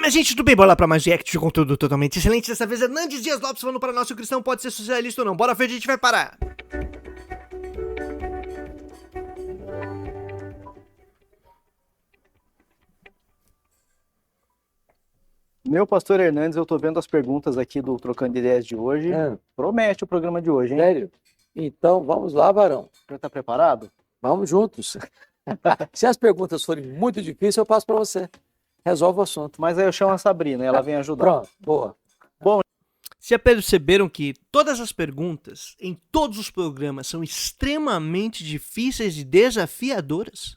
Fala, gente, tudo bem? Bora lá pra mais react de conteúdo totalmente excelente. Dessa vez, Hernandes Dias Lopes falando para nós se o cristão pode ser socialista ou não. Bora ver onde a gente vai parar. Meu pastor Hernandes, eu tô vendo as perguntas aqui do Trocando Ideias de hoje. Promete o programa de hoje, hein? Sério? Então, vamos lá, varão. Já tá preparado? Vamos juntos. Se as perguntas forem muito difíceis, eu passo para você. Resolve o assunto. Mas aí eu chamo a Sabrina, ela vem ajudar. Pronto, boa. Já perceberam que todas as perguntas em todos os programas são extremamente difíceis e desafiadoras?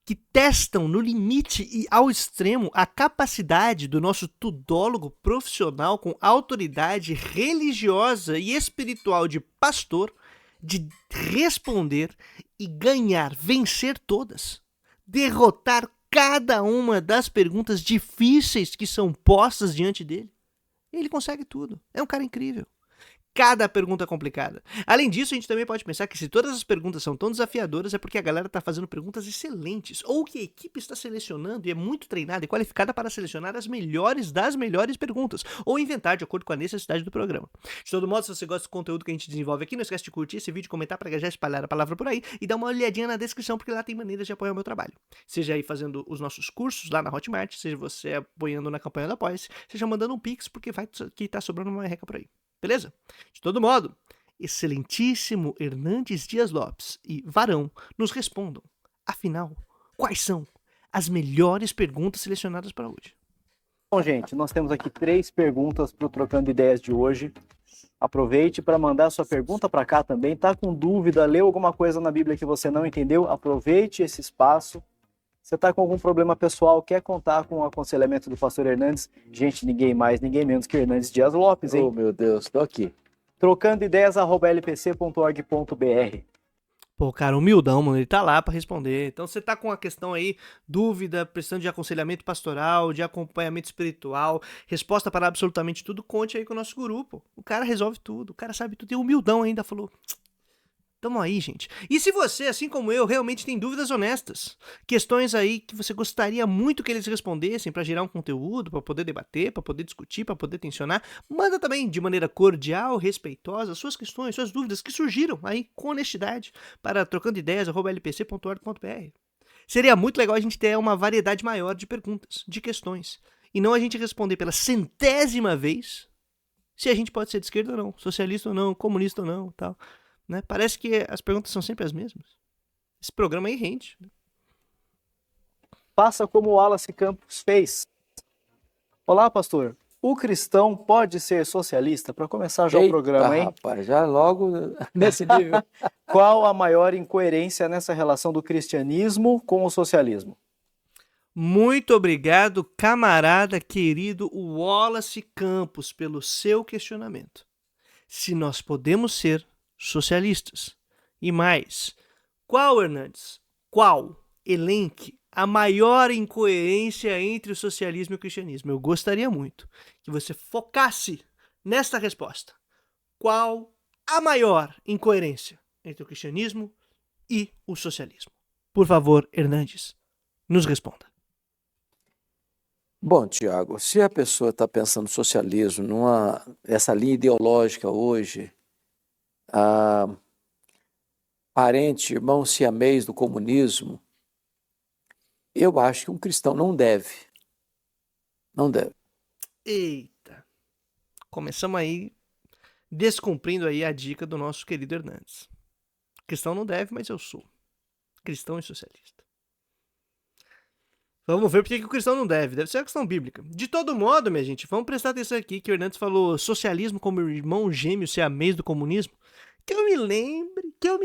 Que testam no limite e ao extremo a capacidade do nosso tudólogo profissional com autoridade religiosa e espiritual de pastor de responder e ganhar, vencer todas, derrotar cada uma das perguntas difíceis que são postas diante dele. Ele consegue tudo. É um cara incrível. Cada pergunta é complicada. Além disso, a gente também pode pensar que se todas as perguntas são tão desafiadoras é porque a galera está fazendo perguntas excelentes, ou que a equipe está selecionando e é muito treinada e qualificada para selecionar as melhores das melhores perguntas, ou inventar de acordo com a necessidade do programa. De todo modo, se você gosta do conteúdo que a gente desenvolve aqui, não esquece de curtir esse vídeo, comentar para já espalhar a palavra por aí e dar uma olhadinha na descrição, porque lá tem maneiras de apoiar o meu trabalho. Seja aí fazendo os nossos cursos lá na Hotmart, seja você apoiando na campanha do Apoia-se, seja mandando um pix, porque vai que tá sobrando uma merreca por aí. Beleza? De todo modo, excelentíssimo Hernandes Dias Lopes e Varão nos respondam. Afinal, quais são as melhores perguntas selecionadas para hoje? Bom, gente, nós temos aqui 3 perguntas para o Trocando Ideias de hoje. Aproveite para mandar sua pergunta para cá também. Tá com dúvida, leu alguma coisa na Bíblia que você não entendeu? Aproveite esse espaço. Você está com algum problema pessoal, quer contar com o aconselhamento do pastor Hernandes? Gente, ninguém mais, ninguém menos que Hernandes Dias Lopes, hein? Oh, meu Deus, tô aqui. trocandoideias@lpc.org.br. Pô, cara, humildão, mano, ele tá lá pra responder. Então você tá com uma questão aí, dúvida, precisando de aconselhamento pastoral, de acompanhamento espiritual, resposta para absolutamente tudo, conte aí com o nosso grupo. O cara resolve tudo, o cara sabe tudo. E humildão ainda falou. Tamo aí, gente. E se você, assim como eu, realmente tem dúvidas honestas, questões aí que você gostaria muito que eles respondessem pra gerar um conteúdo, pra poder debater, pra poder discutir, pra poder tensionar, manda também de maneira cordial, respeitosa, suas questões, suas dúvidas que surgiram aí com honestidade para trocandoideias@lpc.org.br. Seria muito legal a gente ter uma variedade maior de perguntas, de questões, e não a gente responder pela 100ª vez se a gente pode ser de esquerda ou não, socialista ou não, comunista ou não, tal. Né? Parece que as perguntas são sempre as mesmas. Esse programa aí rende. Faça como o Wallace Campos fez. Olá, pastor. O cristão pode ser socialista? Para começar já o programa, hein? Rapaz, já logo nesse nível. Qual a maior incoerência nessa relação do cristianismo com o socialismo? Muito obrigado, camarada querido Wallace Campos, pelo seu questionamento. Se nós podemos ser socialistas. E mais, qual, Hernandes? Qual? Elenque a maior incoerência entre o socialismo e o cristianismo. Eu gostaria muito que você focasse nesta resposta. Qual a maior incoerência entre o cristianismo e o socialismo? Por favor, Hernandes, nos responda. Bom, Tiago, se a pessoa está pensando socialismo, essa linha ideológica hoje, parente, irmão siamês do comunismo, eu acho que um cristão não deve. Não deve. Eita. Começamos aí descumprindo aí a dica do nosso querido Hernandes. Cristão não deve, mas eu sou. Cristão e socialista. Vamos ver por que o cristão não deve. Deve ser a questão bíblica. De todo modo, minha gente, vamos prestar atenção aqui que o Hernandes falou socialismo como irmão gêmeo siamês do comunismo. Que eu me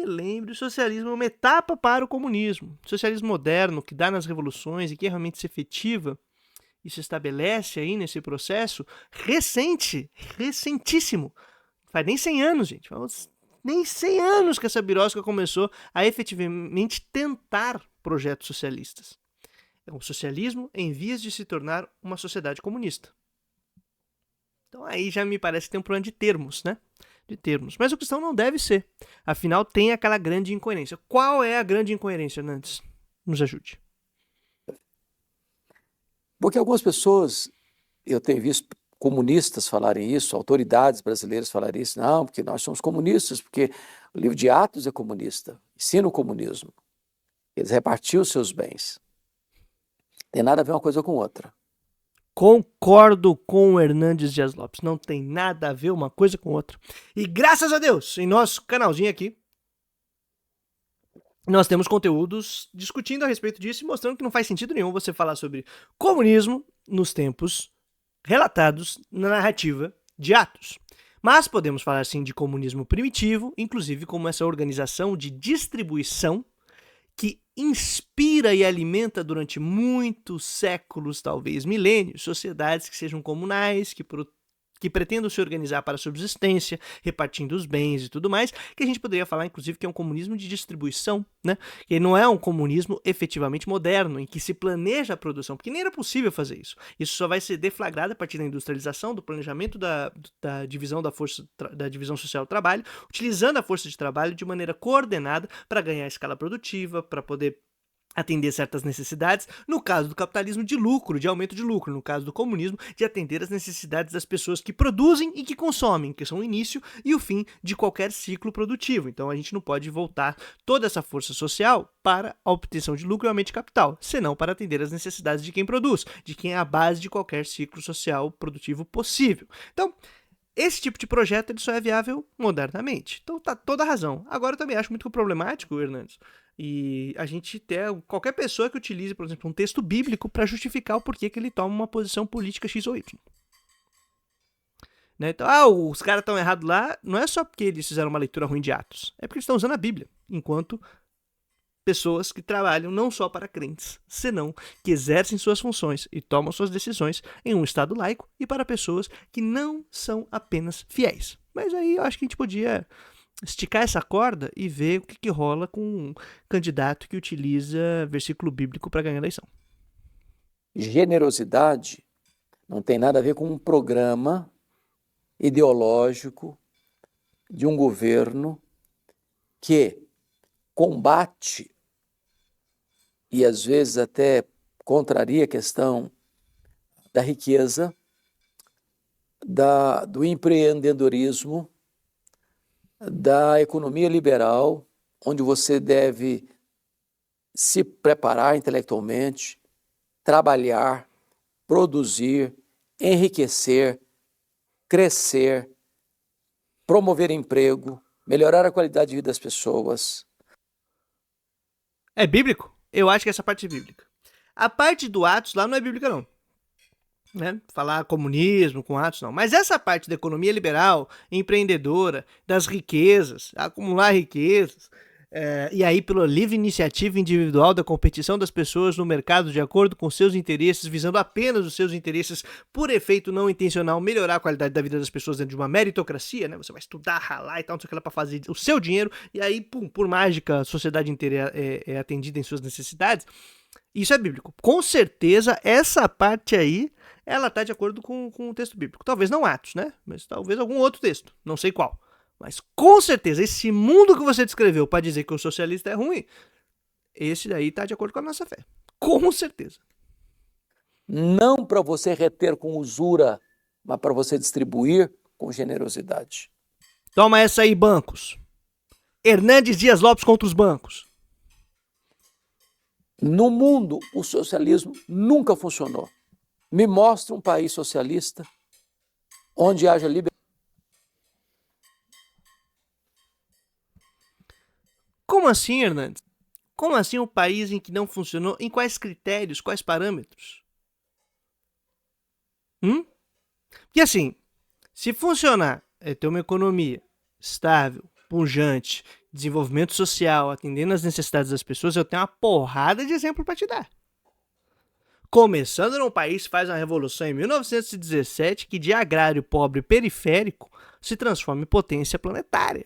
lembre, o socialismo é uma etapa para o comunismo. O socialismo moderno, que dá nas revoluções e que realmente se efetiva e se estabelece aí nesse processo, recentíssimo. Faz nem 100 anos, gente. Nem 100 anos que essa birosca começou a efetivamente tentar projetos socialistas. É um socialismo em vias de se tornar uma sociedade comunista. Então aí já me parece que tem um problema de termos, né? De termos. Mas o cristão não deve ser. Afinal, tem aquela grande incoerência. Qual é a grande incoerência, Hernandes? Nos ajude. Porque algumas pessoas, eu tenho visto comunistas falarem isso, autoridades brasileiras falarem isso, não, porque nós somos comunistas, porque o livro de Atos é comunista, ensina o comunismo. Eles repartiam os seus bens. Tem nada a ver uma coisa com outra. Concordo com o Hernandes Dias Lopes. Não tem nada a ver uma coisa com outra. E graças a Deus, em nosso canalzinho aqui, nós temos conteúdos discutindo a respeito disso e mostrando que não faz sentido nenhum você falar sobre comunismo nos tempos relatados na narrativa de Atos. Mas podemos falar sim de comunismo primitivo, inclusive como essa organização de distribuição que inspira e alimenta durante muitos séculos, talvez milênios, sociedades que sejam comunais, que pretendam se organizar para a subsistência, repartindo os bens e tudo mais, que a gente poderia falar, inclusive, que é um comunismo de distribuição, né? Que não é um comunismo efetivamente moderno, em que se planeja a produção, porque nem era possível fazer isso. Isso só vai ser deflagrado a partir da industrialização, do planejamento da divisão da força, da divisão social do trabalho, utilizando a força de trabalho de maneira coordenada para ganhar escala produtiva, para poder atender certas necessidades, no caso do capitalismo de lucro, de aumento de lucro, no caso do comunismo, de atender as necessidades das pessoas que produzem e que consomem, que são o início e o fim de qualquer ciclo produtivo. Então a gente não pode voltar toda essa força social para a obtenção de lucro e aumento de capital, senão para atender as necessidades de quem produz, de quem é a base de qualquer ciclo social produtivo possível. Então, esse tipo de projeto ele só é viável modernamente. Então tá toda a razão. Agora eu também acho muito problemático, Hernandes, e a gente ter qualquer pessoa que utilize, por exemplo, um texto bíblico para justificar o porquê que ele toma uma posição política X ou Y. Né? Então, os caras estão errados lá, não é só porque eles fizeram uma leitura ruim de Atos, é porque eles estão usando a Bíblia, enquanto pessoas que trabalham não só para crentes, senão que exercem suas funções e tomam suas decisões em um estado laico e para pessoas que não são apenas fiéis. Mas aí eu acho que a gente podia esticar essa corda e ver o que rola com um candidato que utiliza versículo bíblico para ganhar a eleição. Generosidade não tem nada a ver com um programa ideológico de um governo que combate e às vezes até contraria a questão da riqueza, do empreendedorismo, da economia liberal, onde você deve se preparar intelectualmente, trabalhar, produzir, enriquecer, crescer, promover emprego, melhorar a qualidade de vida das pessoas. É bíblico? Eu acho que essa parte é bíblica. A parte do Atos lá não é bíblica, não. Né? Falar comunismo com Atos, não. Mas essa parte da economia liberal, empreendedora, das riquezas, acumular riquezas, e aí pela livre iniciativa individual da competição das pessoas no mercado de acordo com seus interesses, visando apenas os seus interesses, por efeito não intencional, melhorar a qualidade da vida das pessoas dentro de uma meritocracia, né? Você vai estudar, ralar e tal, não sei o que lá para fazer o seu dinheiro, e aí, pum, por mágica, a sociedade inteira é atendida em suas necessidades. Isso é bíblico. Com certeza, essa parte aí, ela está de acordo com o texto bíblico. Talvez não Atos, né? Mas talvez algum outro texto, não sei qual. Mas com certeza, esse mundo que você descreveu para dizer que o socialista é ruim, esse daí está de acordo com a nossa fé. Com certeza. Não para você reter com usura, mas para você distribuir com generosidade. Toma essa aí, bancos. Hernandes Dias Lopes contra os bancos. No mundo, o socialismo nunca funcionou. Me mostra um país socialista onde haja liberdade. Como assim, Hernandes? Como assim um país em que não funcionou? Em quais critérios, quais parâmetros? Porque assim, se funcionar é ter uma economia estável, pujante, desenvolvimento social, atendendo às necessidades das pessoas, eu tenho uma porrada de exemplo para te dar. Começando num país que faz uma revolução em 1917 que de agrário pobre periférico se transforma em potência planetária.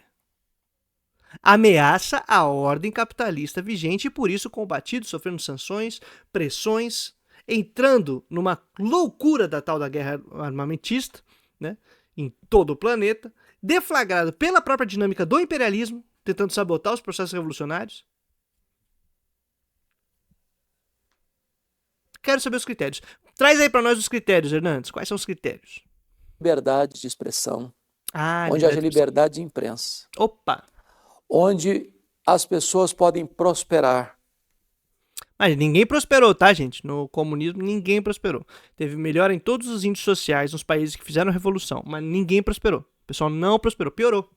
Ameaça a ordem capitalista vigente e por isso combatido, sofrendo sanções, pressões, entrando numa loucura da tal da guerra armamentista, né, em todo o planeta, deflagrado pela própria dinâmica do imperialismo, tentando sabotar os processos revolucionários. Quero saber os critérios. Traz aí para nós os critérios, Hernandes. Quais são os critérios? Liberdade de expressão, Ah, onde haja de expressão. liberdade de imprensa, Opa! onde as pessoas podem prosperar. Mas ninguém prosperou, tá, gente? No comunismo, ninguém prosperou. Teve melhora em todos os índices sociais nos países que fizeram a revolução, mas ninguém prosperou. O pessoal não prosperou, piorou.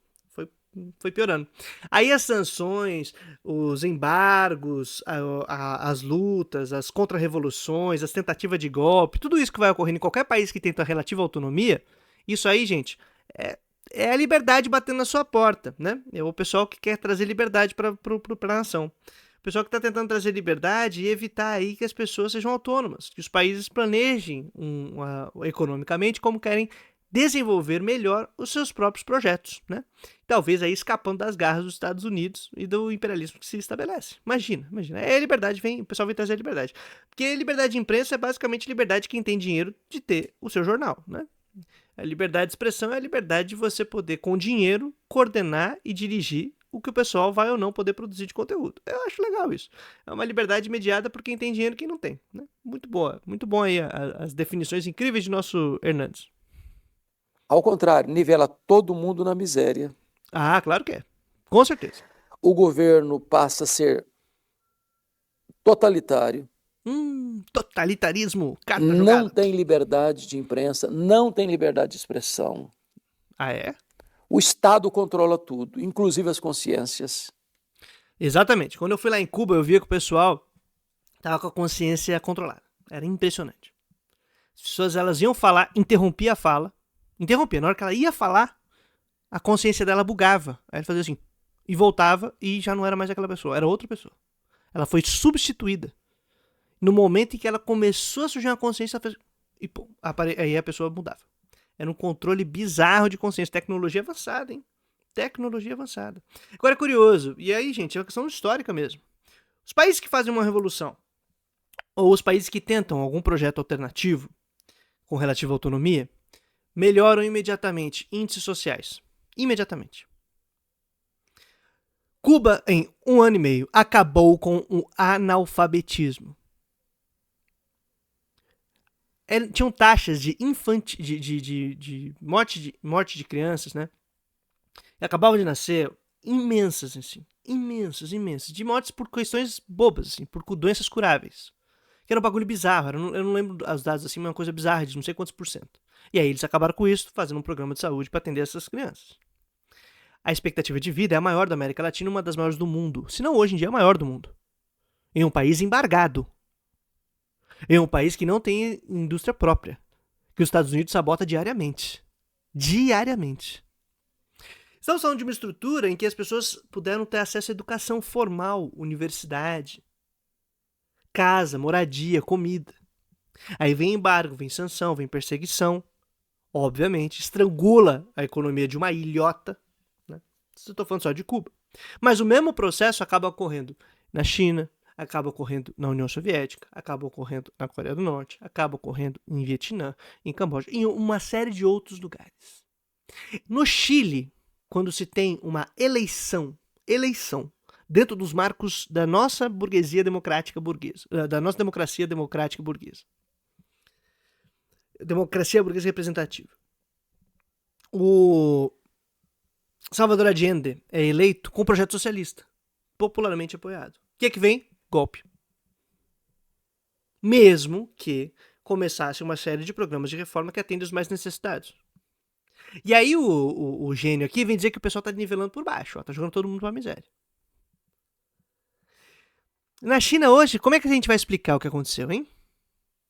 Foi piorando. Aí as sanções, os embargos, as lutas, as contra-revoluções, as tentativas de golpe, tudo isso que vai ocorrendo em qualquer país que tenta relativa autonomia, isso aí, gente, é a liberdade batendo na sua porta, né? É o pessoal que quer trazer liberdade para a nação. O pessoal que está tentando trazer liberdade e evitar aí que as pessoas sejam autônomas, que os países planejem economicamente como querem desenvolver melhor os seus próprios projetos, né? Talvez aí escapando das garras dos Estados Unidos e do imperialismo que se estabelece. Imagina. Aí a liberdade o pessoal vem trazer a liberdade. Porque a liberdade de imprensa é basicamente liberdade de quem tem dinheiro de ter o seu jornal, né? A liberdade de expressão é a liberdade de você poder, com dinheiro, coordenar e dirigir o que o pessoal vai ou não poder produzir de conteúdo. Eu acho legal isso. É uma liberdade mediada por quem tem dinheiro e quem não tem, né? Muito boa. Muito bom aí as definições incríveis de nosso Hernandes. Ao contrário, nivela todo mundo na miséria. Ah, claro que é. Com certeza. O governo passa a ser totalitário. Totalitarismo, carta Não jogada. tem liberdade de imprensa, não tem liberdade de expressão. Ah, é? O Estado controla tudo, inclusive as consciências. Exatamente. Quando eu fui lá em Cuba, eu via que o pessoal tava com a consciência controlada. Era impressionante. As pessoas, elas iam falar, interrompia a fala. Interrompia. Na hora que ela ia falar, a consciência dela bugava. Aí ela fazia assim. E voltava e já não era mais aquela pessoa. Era outra pessoa. Ela foi substituída. No momento em que ela começou a surgir uma consciência, ela fez... e pô, aí a pessoa mudava. Era um controle bizarro de consciência. Tecnologia avançada, hein? Tecnologia avançada. Agora é curioso. E aí, gente, é uma questão histórica mesmo. Os países que fazem uma revolução, ou os países que tentam algum projeto alternativo com relativa autonomia, melhoram imediatamente índices sociais. Imediatamente. Cuba, em 1 ano e meio, acabou com o analfabetismo. Tinham taxas de morte de crianças, né? E acabavam de nascer imensas, assim. Imensas. De mortes por questões bobas, assim, por doenças curáveis. Que era um bagulho bizarro. Eu não lembro os dados assim, mas é uma coisa bizarra, de não sei quantos %. E aí eles acabaram com isso, fazendo um programa de saúde para atender essas crianças. A expectativa de vida é a maior da América Latina, uma das maiores do mundo. Se não, hoje em dia é a maior do mundo. Em um país embargado. Em um país que não tem indústria própria. Que os Estados Unidos sabota diariamente. Diariamente. Estamos falando de uma estrutura em que as pessoas puderam ter acesso à educação formal, universidade, casa, moradia, comida. Aí vem embargo, vem sanção, vem perseguição. Obviamente, estrangula a economia de uma ilhota. Né? Estou falando só de Cuba. Mas o mesmo processo acaba ocorrendo na China, acaba ocorrendo na União Soviética, acaba ocorrendo na Coreia do Norte, acaba ocorrendo em Vietnã, em Camboja, em uma série de outros lugares. No Chile, quando se tem uma eleição dentro dos marcos da nossa burguesia democrática burguesa, da nossa democracia democrática burguesa, democracia burguesa representativa, o Salvador Allende é eleito com um projeto socialista, popularmente apoiado. O que é que vem? Golpe. Mesmo que começasse uma série de programas de reforma que atendem os mais necessitados. E aí o gênio aqui vem dizer que o pessoal tá nivelando por baixo, ó, tá jogando todo mundo pra miséria. Na China hoje, como é que a gente vai explicar o que aconteceu, hein?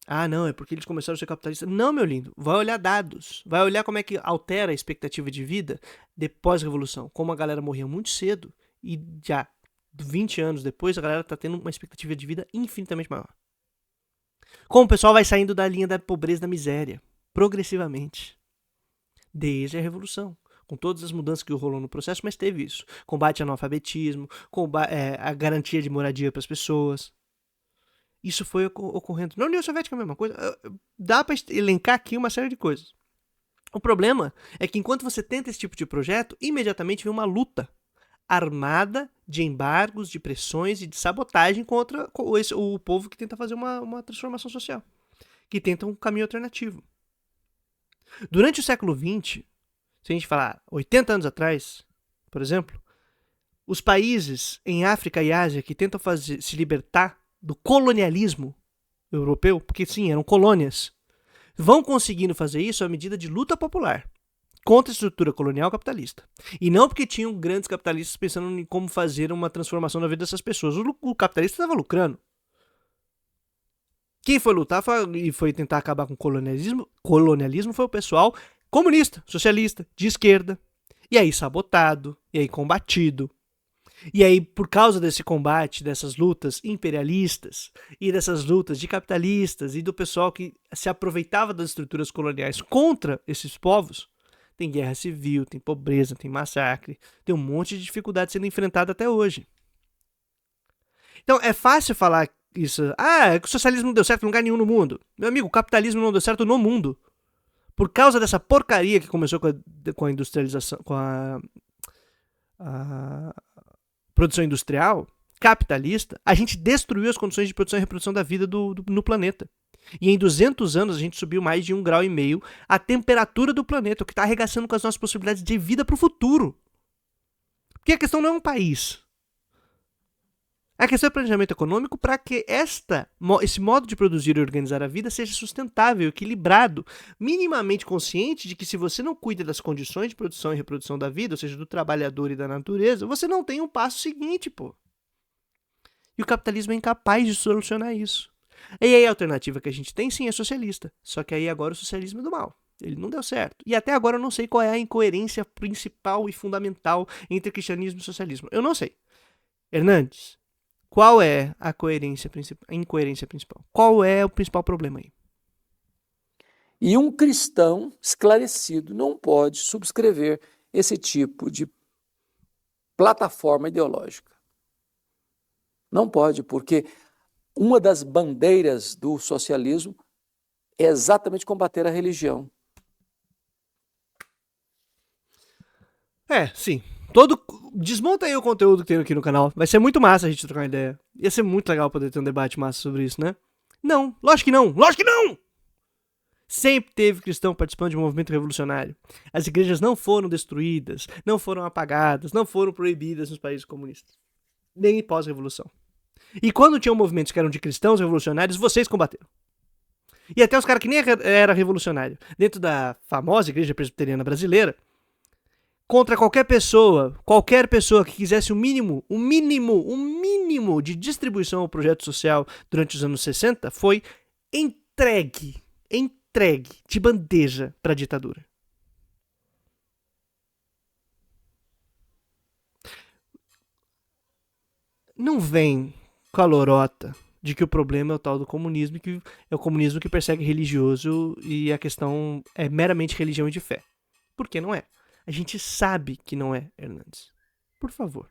Ah, não, é porque eles começaram a ser capitalistas. Não, meu lindo, vai olhar dados. Vai olhar como é que altera a expectativa de vida depois da Revolução. Como a galera morria muito cedo e já 20 anos depois a galera tá tendo uma expectativa de vida infinitamente maior. Como o pessoal vai saindo da linha da pobreza, da miséria, progressivamente. Desde a Revolução. Com todas as mudanças que rolou no processo, mas teve isso. Combate ao analfabetismo, a garantia de moradia para as pessoas. Isso foi ocorrendo. Na União Soviética é a mesma coisa. Dá para elencar aqui uma série de coisas. O problema é que enquanto você tenta esse tipo de projeto, imediatamente vem uma luta armada de embargos, de pressões e de sabotagem contra o povo que tenta fazer uma transformação social. que tentam um caminho alternativo. Durante o século XX, se a gente falar 80 anos atrás, por exemplo, os países em África e Ásia que tentam se libertar do colonialismo europeu, porque sim, eram colônias, vão conseguindo fazer isso à medida de luta popular contra a estrutura colonial capitalista. E não porque tinham grandes capitalistas pensando em como fazer uma transformação na vida dessas pessoas. O capitalista estava lucrando. Quem foi lutar e foi tentar acabar com o colonialismo foi o pessoal comunista, socialista, de esquerda. E aí sabotado, e aí combatido. E aí, por causa desse combate, dessas lutas imperialistas e dessas lutas de capitalistas e do pessoal que se aproveitava das estruturas coloniais contra esses povos, tem guerra civil, tem pobreza, tem massacre, tem um monte de dificuldade sendo enfrentada até hoje. Então, é fácil falar isso. O socialismo não deu certo em lugar nenhum no mundo. Meu amigo, o capitalismo não deu certo no mundo. Por causa dessa porcaria que começou com a industrialização, com a produção industrial capitalista, a gente destruiu as condições de produção e reprodução da vida no planeta. E em 200 anos a gente subiu mais de 1,5 graus a temperatura do planeta, o que está arregaçando com as nossas possibilidades de vida para o futuro. Porque a questão não é um país. A questão é planejamento econômico para que esse modo de produzir e organizar a vida seja sustentável, equilibrado, minimamente consciente de que se você não cuida das condições de produção e reprodução da vida, ou seja, do trabalhador e da natureza, você não tem um passo seguinte, pô. E o capitalismo é incapaz de solucionar isso. E aí a alternativa que a gente tem, sim, é socialista. Só que aí agora o socialismo é do mal. Ele não deu certo. E até agora eu não sei qual é a incoerência principal e fundamental entre cristianismo e socialismo. Eu não sei. Hernandes, qual é a incoerência principal? Qual é o principal problema aí? E um cristão esclarecido não pode subscrever esse tipo de plataforma ideológica. Não pode, porque uma das bandeiras do socialismo é exatamente combater a religião. Sim. Desmonta aí o conteúdo que tem aqui no canal. Vai ser muito massa a gente trocar uma ideia. Ia ser muito legal poder ter um debate massa sobre isso, né? Não, lógico que não. Lógico que não! Sempre teve cristão participando de um movimento revolucionário. As igrejas não foram destruídas, não foram apagadas, não foram proibidas nos países comunistas. Nem pós-revolução. E quando tinham movimentos que eram de cristãos revolucionários, vocês combateram. E até os caras que nem era revolucionário, dentro da famosa igreja presbiteriana brasileira, contra qualquer pessoa que quisesse o mínimo de distribuição ao projeto social durante os anos 60, foi entregue de bandeja para a ditadura. Não vem com a lorota de que o problema é o tal do comunismo, que é o comunismo que persegue religioso e a questão é meramente religião e de fé. Por que não é? A gente sabe que não é, Hernandes. Por favor.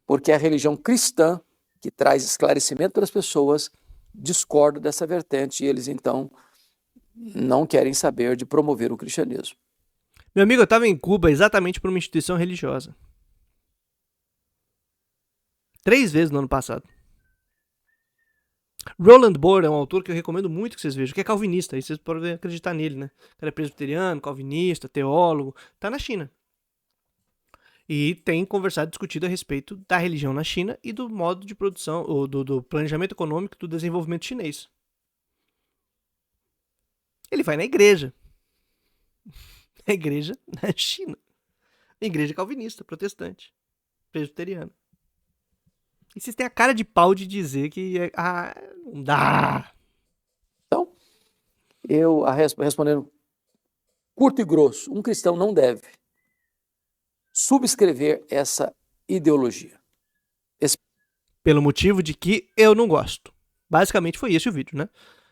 Porque a religião cristã, que traz esclarecimento para as pessoas, discorda dessa vertente e eles, então, não querem saber de promover o cristianismo. Meu amigo, eu estava em Cuba exatamente por uma instituição religiosa. 3 vezes no ano passado. Roland Bohr é um autor que eu recomendo muito que vocês vejam, que é calvinista, aí vocês podem acreditar nele, né? O cara é presbiteriano, calvinista, teólogo, tá na China. E tem conversado e discutido a respeito da religião na China e do modo de produção, ou do planejamento econômico do desenvolvimento chinês. Ele vai na igreja. A igreja na China. A igreja calvinista, protestante, presbiteriana. E vocês têm a cara de pau de dizer que não dá. Então, respondendo curto e grosso, um cristão não deve subscrever essa ideologia. Pelo motivo de que eu não gosto. Basicamente foi esse o vídeo, né?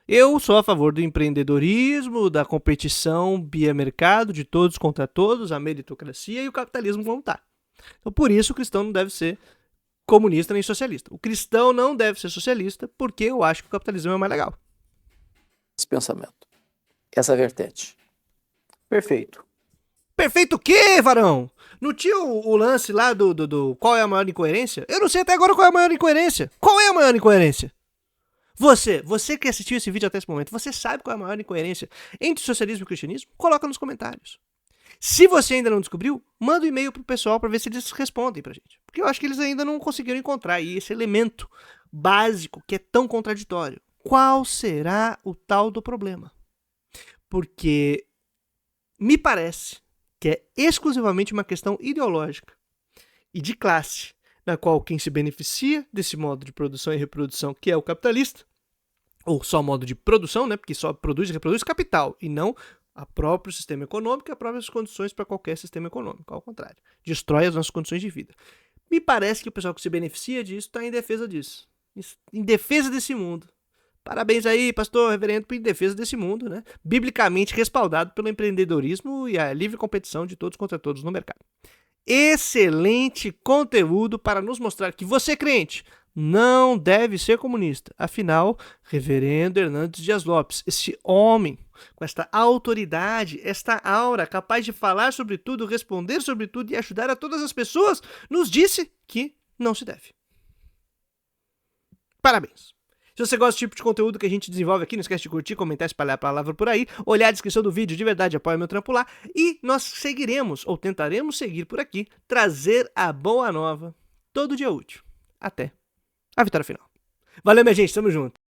Eu sou a favor do empreendedorismo, da competição via mercado, de todos contra todos, a meritocracia e o capitalismo como tá. Então por isso o cristão não deve ser comunista nem socialista. O cristão não deve ser socialista porque eu acho que o capitalismo é mais legal. Esse pensamento, essa vertente. Perfeito. Perfeito o quê, varão? Não tinha o lance lá do qual é a maior incoerência? Eu não sei até agora qual é a maior incoerência. Qual é a maior incoerência? Você que assistiu esse vídeo até esse momento, você sabe qual é a maior incoerência entre o socialismo e o cristianismo? Coloca nos comentários. Se você ainda não descobriu, manda um e-mail pro pessoal para ver se eles respondem pra gente. Porque eu acho que eles ainda não conseguiram encontrar aí esse elemento básico que é tão contraditório. Qual será o tal do problema? Porque me parece que é exclusivamente uma questão ideológica e de classe, na qual quem se beneficia desse modo de produção e reprodução, que é o capitalista, ou só modo de produção, né, porque só produz e reproduz capital, e não o próprio sistema econômico e as próprias condições para qualquer sistema econômico, ao contrário, destrói as nossas condições de vida. Me parece que o pessoal que se beneficia disso está em defesa disso, em defesa desse mundo. Parabéns aí, pastor, reverendo, por em defesa desse mundo, né? Biblicamente respaldado pelo empreendedorismo e a livre competição de todos contra todos no mercado. Excelente conteúdo para nos mostrar que você, crente, não deve ser comunista. Afinal, reverendo Hernandes Dias Lopes, esse homem com esta autoridade, esta aura, capaz de falar sobre tudo, responder sobre tudo e ajudar a todas as pessoas, nos disse que não se deve. Parabéns. Se você gosta desse tipo de conteúdo que a gente desenvolve aqui, não esquece de curtir, comentar, espalhar a palavra por aí, olhar a descrição do vídeo, de verdade, apoia meu trampo lá, e nós seguiremos, ou tentaremos seguir por aqui, trazer a boa nova todo dia útil. Até a vitória final. Valeu, minha gente, tamo junto.